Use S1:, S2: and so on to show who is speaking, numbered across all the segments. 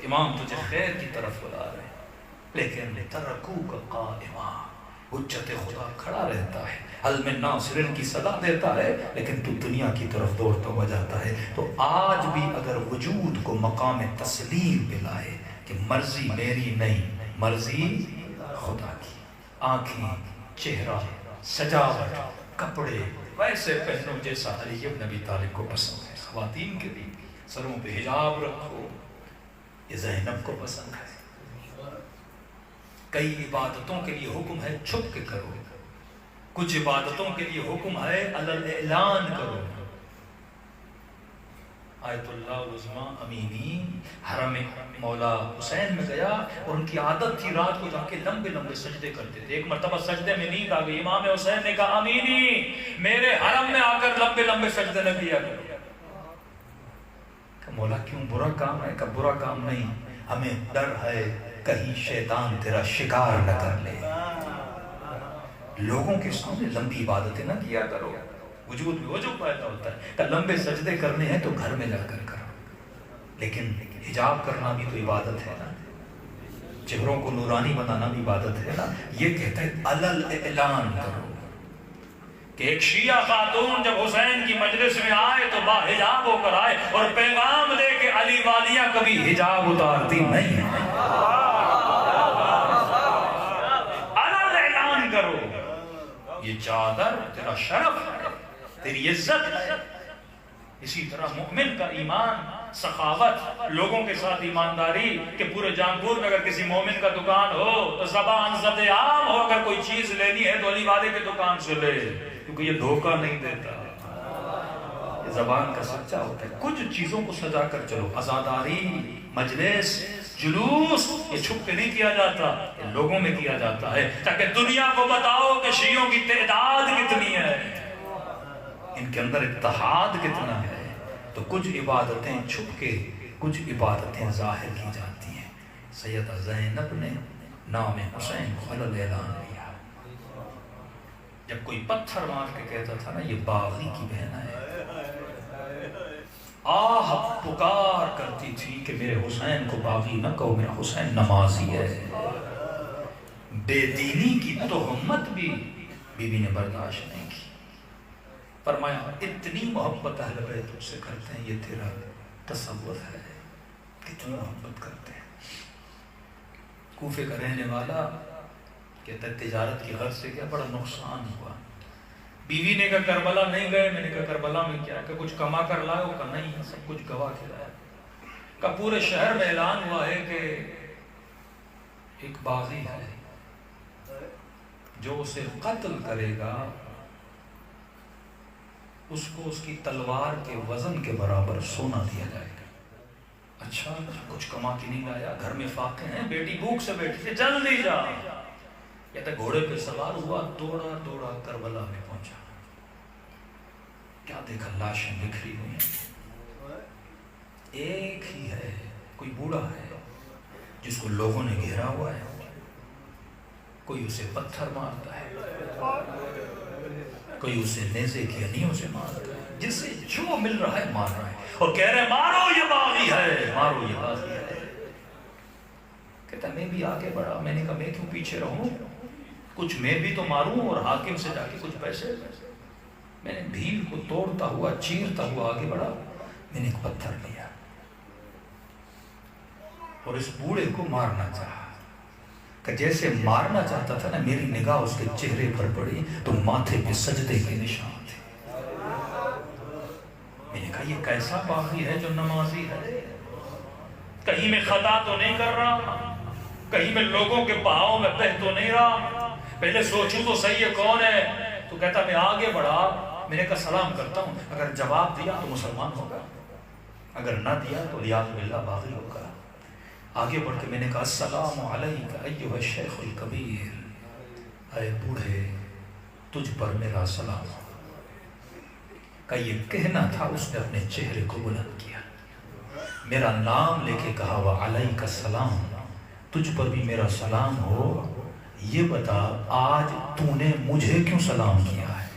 S1: امام تجھے خیر کی طرف بلا رہے ہیں، لیکن ترکوک قائما، حجت خدا کھڑا رہتا ہے، حل من ناصر کی صدا دیتا ہے، لیکن تو دنیا کی طرف دوڑتا ہوا جاتا ہے۔ تو آج بھی اگر وجود کو مقام تسلیم پہ لائے کہ مرضی میری نہیں، مرضی خدا کی، آنکھیں، چہرہ، سجاوٹ، کپڑے ویسے پہنو جیسا علی بن ابی طالب کو پسند ہے، خواتین کے بھی سروں پہ حجاب رکھو، یہ زینب کو پسند ہے۔ کئی عبادتوں کے لیے حکم ہے چھپ کے کرو، کچھ عبادتوں کے لیے حکم ہے علل اعلان کرو۔ آیت اللہ العظمیٰ امینی حرم مولا حسین میں گیا اور ان کی عادت تھی رات کو جا کے لمبے لمبے سجدے کرتے تھے۔ ایک مرتبہ سجدے میں نیند آ گئی، امام حسین نے کہا امینی میرے حرم میں آ کر لمبے لمبے سجدے نہ کیا کرو۔ کہ مولا کیوں، برا کام ہے؟ کہ برا کام نہیں، ہمیں ڈر ہے کہیں شیطان تیرا شکار نہ کر لے، لوگوں کے سامنے لمبی عبادتیں نہ کیا کرو، وجود میں وجود پیدا ہوتا ہے۔ کہ لمبے سجدے کرنے ہیں تو گھر میں جا کر کرو، لیکن حجاب کرنا بھی تو عبادت ہے نا، چہروں کو نورانی بنانا بھی عبادت ہے نا۔ یہ کہتا ہے علل اعلان کرو کہ ایک شیعہ خاتون جب حسین کی مجلس میں آئے تو با حجاب ہو کر آئے اور پیغام دے کہ علی والیاں کبھی حجاب اتارتی نہیں ہیں۔ علل اعلان کرو، یہ چادر تیرا شرف ہے، تیری عزت ہے۔ اسی طرح مومن کا ایمان، سخاوت، لوگوں کے ساتھ ایمانداری، کہ پورے جانپور میں اگر کسی مومن کا دکان ہو تو زبان زد عام ہو، اگر کوئی چیز لینی ہے تو علی والے کے دکان سے لے، کیونکہ یہ دھوکہ نہیں دیتا، یہ زبان کا سچا ہوتا ہے۔ کچھ چیزوں کو سجا کر چلو، عزاداری، مجلس، جلوس، یہ چھپ کے نہیں کیا جاتا، یہ لوگوں میں کیا جاتا ہے تاکہ دنیا کو بتاؤ کہ شیعوں کی تعداد کتنی ہے، ان کے اندر اتحاد کتنا ہے۔ تو کچھ عبادتیں چھپ کے، کچھ عبادتیں ظاہر کی جاتی ہیں۔ سیدہ زینب نے نام حسین کو علل اعلان لیا۔ جب کوئی پتھر مار کے کہتا تھا نا یہ باغی کی بہن ہے، آہ پکار کرتی تھی کہ میرے حسین کو باغی نہ کہو، میرا حسین نمازی ہے۔ بے دینی کی تہمت بھی بی بی نے برداشت نہیں کی۔ فرمایا اتنی محبت اہل بیت تجھ سے کرتے ہیں، یہ تیرا تصور ہے، کتنی محبت کرتے ہیں۔ کوفے کا رہنے والا کہتا ہے تجارت کی غرض سے کیا بڑا نقصان ہوا۔ بیوی نے کہا کربلا نہیں گئے، میں نے کہا کربلا میں کیا، کہ کچھ کما کر لائے ہو؟ کہا نہیں، سب کچھ گوا کے لایا۔ کہا پورے شہر میں اعلان ہوا ہے کہ ایک باغی ہے، جو اسے قتل کرے گا اس کو اس کی تلوار کے وزن کے برابر سونا دیا جائے گا۔ اچھا کچھ کما کے نہیں لایا، گھر میں فاقے ہیں، بیٹی بھوک سے بیٹھی تھی، جلدی جا۔ کہتا گھوڑے پہ سوار ہوا، دوڑا دوڑا کربلا میں پہنچا، کیا دیکھا لاشیں بکھری ہوئی ہیں، ایک ہی ہے، کوئی بوڑھا ہے جس کو لوگوں نے گھیرا ہوا ہے، کوئی اسے پتھر مارتا ہے، کوئی اسے نیزے کی انیوں سے مارتا ہے، جسے جو مل رہا ہے مار رہا ہے، اور کہہ رہے مارو یہ باغی ہے، مارو یہ باغی ہے۔ کہتا میں بھی آگے بڑھا، میں نے کہا میں کیوں پیچھے رہوں، کچھ میں بھی تو ماروں اور حاکم سے جا کے کچھ پیسے۔ میں نے بھیل کو توڑتا ہوا، چیرتا ہوا آگے بڑھا، میں نے ایک پتھر لیا اور اس بوڑھے کو مارنا چاہا۔ کہ جیسے مارنا چاہتا تھا نا، میری نگاہ اس کے چہرے پر پڑی تو ماتھے پہ سجدے کے نشان تھے۔ میں نے کہا یہ کیسا باغی ہے جو نمازی ہے، کہیں میں خطا تو نہیں کر رہا، کہیں میں لوگوں کے بہاؤ میں بہہ تو نہیں رہا، پہلے سوچوں تو صحیح ہے کون ہے۔ تو کہتا میں آگے بڑھا، میں نے کہا سلام کرتا ہوں، اگر جواب دیا تو مسلمان ہوگا، اگر نہ دیا تو علیاذ باللہ باغی ہوگا۔ آگے بڑھ کے میں نے کہا السلام علیک ایھا الشیخ الکبیر، اے بوڑھے تجھ پر میرا سلام۔ کا یہ کہنا تھا، اس نے اپنے چہرے کو بلند کیا، میرا نام لے کے کہا وعلیک السلام، تجھ پر بھی میرا سلام ہو، یہ بتا آج تو نے مجھے کیوں سلام کیا ہے؟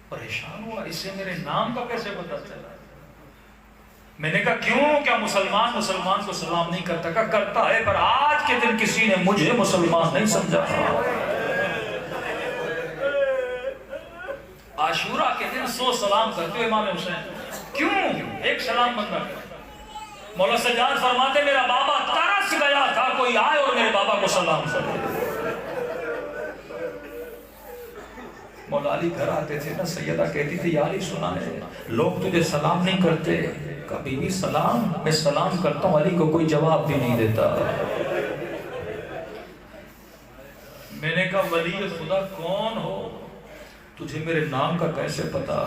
S1: پریشان ہوا، اس سے میرے نام کا کیسے پتہ چلا؟ میں نے کہا کیوں، کیا مسلمان کو سلام نہیں کرتا؟ کہا کرتا ہے، پر آج کے دن کسی نے مجھے مسلمان نہیں سمجھا۔ عاشورہ کے دن 100 سلام کرتے ہو امام حسین، کیوں ایک سلام بندہ کرتا؟ مولا سجاد فرماتے میرا بابا ترس گیا تھا کوئی آئے اور میرے بابا کو سلام کرے۔ مولا علی گھر آتے تھے نا، سیدہ کہتی تھی یا علی سنا ہے لوگ تجھے سلام نہیں کرتے، کبھی بھی سلام میں سلام کرتا ہوں، علی کو کوئی جواب بھی نہیں دیتا۔ میں نے کہا ولی خدا کون ہو، تجھے میرے نام کا کیسے پتا؟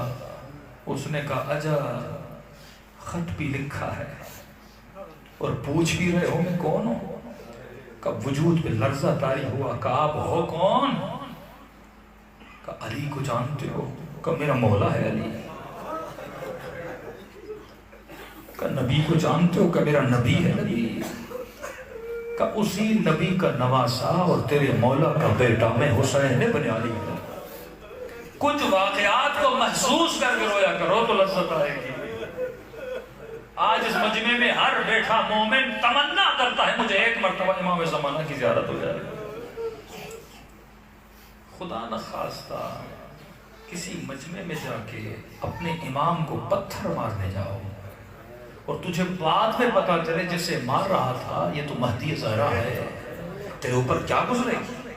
S1: اس نے کہا اجا خط بھی لکھا ہے اور پوچھ بھی رہے ہو میں کون ہوں؟ کب وجود پہ لرزہ طاری ہوا، کہا آپ ہو کون؟ کہا علی کو جانتے ہو؟ کہا میرا مولا ہے علی۔ کہا نبی کو جانتے ہو؟ کہا میرا نبی ہے نبی۔ کہا اسی نبی کا نواسا اور تیرے مولا کا بیٹا میں حسین بن علی ہوں۔ کچھ واقعات کو محسوس کر کے رویا کرو تو لذت آئے گی۔ آج اس مجمع میں ہر بیٹھا مومن تمنا کرتا ہے مجھے ایک مرتبہ امام زمانہ کی زیارت ہو جائے۔ خدا نخواستہ کسی مجمع میں جا کے اپنے امام کو پتھر مارنے جاؤ اور تجھے بعد میں پتا چلے جسے مار رہا تھا یہ تو مہدی زہرا ہے، تیرے اوپر کیا گزرے گی؟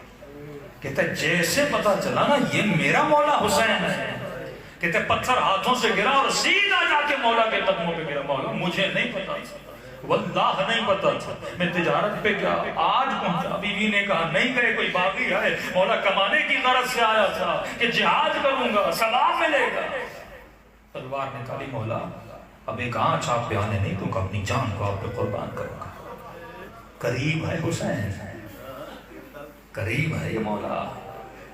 S1: کہتا ہے جیسے پتا چلا نا یہ میرا مولا حسین ہے، کہتے پتھر ہاتھوں سے گرا اور سیدھا جا کے مولا کے قدموں پہ گرا۔ مولا مجھے نہیں پتا تھا، واللہ نہیں پتا تھا، میں تجارت پہ گیا آج پہنچا۔ بیوی نے کہا نہیں گئے، کوئی باغی ہے، مولا کمانے کی غرض سے آیا تھا کہ جہاد کروں گا ثواب ملے گا۔ تلوار نکالی، مولا اب ایک آنچ آپ پہ آنے نہیں دوں گا، اپنی جان کو آپ پہ قربان کروں گا۔ قریب ہے حسین، قریب ہے یہ مولا۔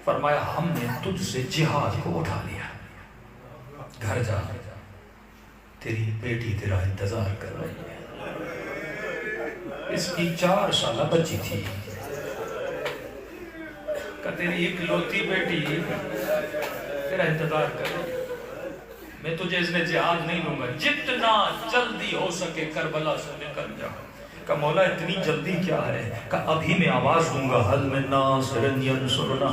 S1: فرمایا ہم نے تجھ سے جہاد کو اٹھا لیا، گھر جا تیری بیٹی تیرا انتظار کر رہی ہے۔ اس کی 4 سالہ بچی تھی، کہ تیری ایک لوتی بیٹی تیرا انتظار کر رہی ہے، میں تجھے اذن جہاد نہیں دوں گا، جتنا جلدی ہو سکے کربلا سے نکل جا۔ کہ مولا اتنی جلدی کیا ہے؟ کہ ابھی میں آواز دوں گا حل من ناصر ینصرنا،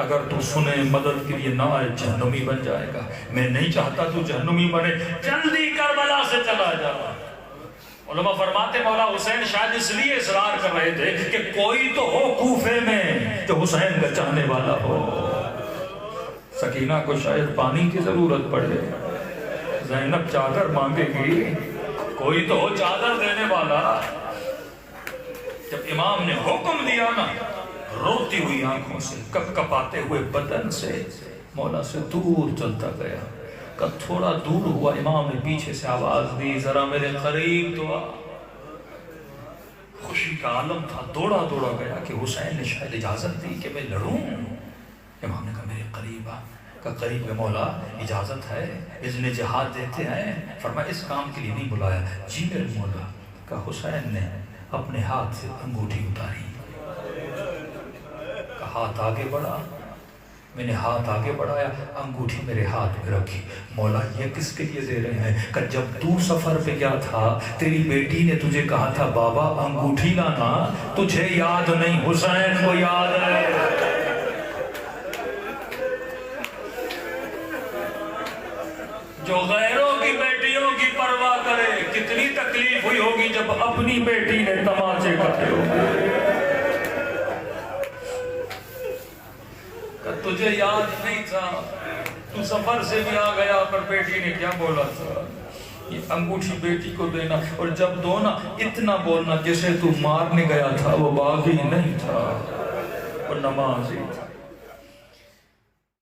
S1: اگر تو سنے مدد کے لیے نہ آئے جہنمی بن جائے گا۔ میں نہیں چاہتا تو جہنمی بنے، جلدی کربلا سے چلا جا۔ علماء فرماتے مولا حسین شاید اس لیے اصرار کر رہے تھے کہ کوئی تو ہو کوفے میں جو حسین کا چاہنے والا ہو۔ سکینہ کو شاید پانی کی ضرورت پڑے، زینب چادر مانگے گی، کوئی تو ہو چادر دینے والا۔ جب امام نے حکم دیا نا، روتی ہوئی آنکھوں سے کپ کپاتے ہوئے بدن سے مولا سے دور چلتا گیا۔ کب تھوڑا دور ہوا امام نے پیچھے سے آواز دی ذرا میرے قریب تو آ۔ خوشی کا عالم تھا، دوڑا دوڑا گیا کہ حسین نے شاید اجازت دی کہ میں لڑوں۔ امام نے کہا میرے قریب آ۔ کہا قریب ہے مولا، اجازت ہے، اذن جہاد دیتے ہیں۔ فرمایا اس کام کے لیے نہیں بلایا۔ جی میرے مولا۔ کہا حسین نے اپنے ہاتھ سے انگوٹھی اتاری، کہا ہاتھ آگے بڑھا، میں نے ہاتھ آگے بڑھایا، انگوٹھی میرے ہاتھ میں رکھی۔ مولا یہ کس کے لیے دے رہے ہیں؟ کہ جب تو سفر پہ گیا تھا تیری بیٹی نے تجھے کہا تھا بابا انگوٹھی لانا، تجھے یاد نہیں، حسین کو یاد ہے۔ جو غیروں کی بیٹیوں کی پرواہ کرے، کتنی تکلیف ہوئی ہوگی جب اپنی بیٹی نے تماچے کھائے ہوگے۔ تجھے یاد نہیں تھا، تو سفر سے بھی آ گیا، پر بیٹی نے کیا بولا تھا؟ یہ انگوٹھی بیٹی کو دینا، اور جب دو نا اتنا بولنا جسے تو مارنے گیا تھا وہ باغی نہیں تھا، وہ نمازی تھا۔